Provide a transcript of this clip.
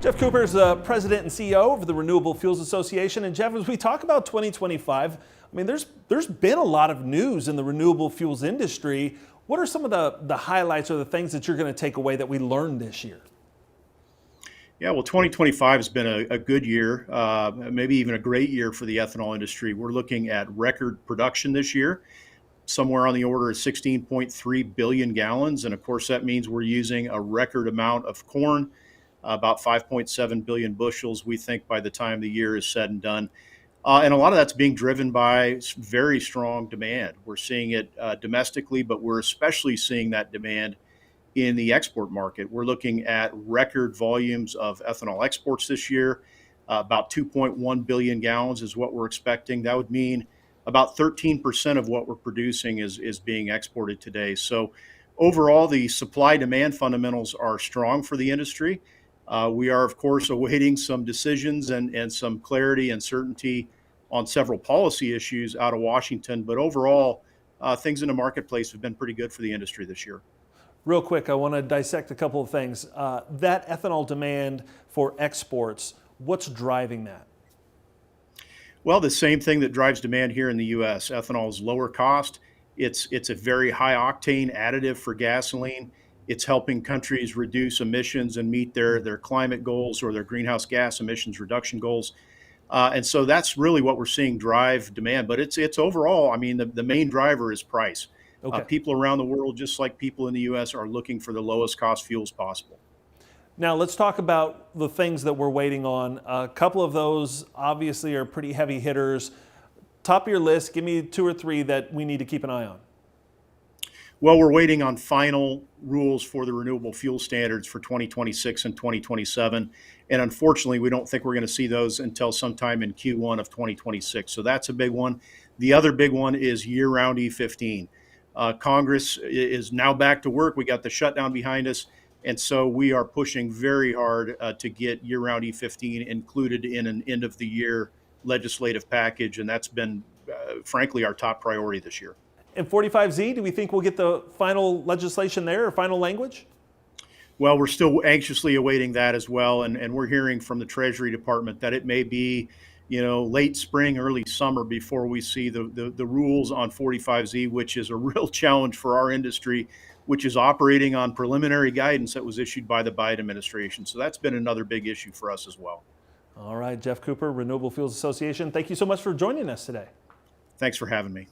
Geoff Cooper is the president and CEO of the Renewable Fuels Association. And Geoff, as we talk about 2025, there's been a lot of news in the renewable fuels industry. What are some of the highlights or the things that you're going to take away that we learned this year? Yeah, well, 2025 has been a good year, maybe even a great year for the ethanol industry. We're looking at record production this year, somewhere on the order of 16.3 billion gallons. And of course, that means we're using a record amount of corn, about 5.7 billion bushels, we think, by the time the year is said and done. And a lot of that's being driven by very strong demand. We're seeing it domestically, but we're especially seeing that demand in the export market. We're looking at record volumes of ethanol exports this year. About 2.1 billion gallons is what we're expecting. That would mean about 13% of what we're producing is being exported today. So overall, the supply demand fundamentals are strong for the industry. We are, of course, awaiting some decisions and some clarity and certainty on several policy issues out of Washington. But overall, things in the marketplace have been pretty good for the industry this year. Real quick, I want to dissect a couple of things. That ethanol demand for exports, what's driving that? Well, the same thing that drives demand here in the U.S. Ethanol is lower cost. It's a very high octane additive for gasoline. It's helping countries reduce emissions and meet their climate goals or their greenhouse gas emissions reduction goals. And so that's really what we're seeing drive demand. But it's overall, the main driver is price. Okay. People around the world, just like people in the U.S., are looking for the lowest cost fuels possible. Now let's talk about the things that we're waiting on. A couple of those obviously are pretty heavy hitters. Top of your list, give me two or three that we need to keep an eye on. Well, we're waiting on final rules for the renewable fuel standards for 2026 and 2027. And unfortunately, we don't think we're going to see those until sometime in Q1 of 2026. So that's a big one. The other big one is year-round E15. Congress is now back to work. We got the shutdown behind us. And so we are pushing very hard to get year-round E15 included in an end-of-the-year legislative package. And that's been, frankly, our top priority this year. And 45Z, do we think we'll get the final legislation there or final language? Well, we're still anxiously awaiting that as well. And we're hearing from the Treasury Department that it may be, late spring, early summer before we see the rules on 45Z, which is a real challenge for our industry, which is operating on preliminary guidance that was issued by the Biden administration. So that's been another big issue for us as well. All right, Geoff Cooper, Renewable Fuels Association, thank you so much for joining us today. Thanks for having me.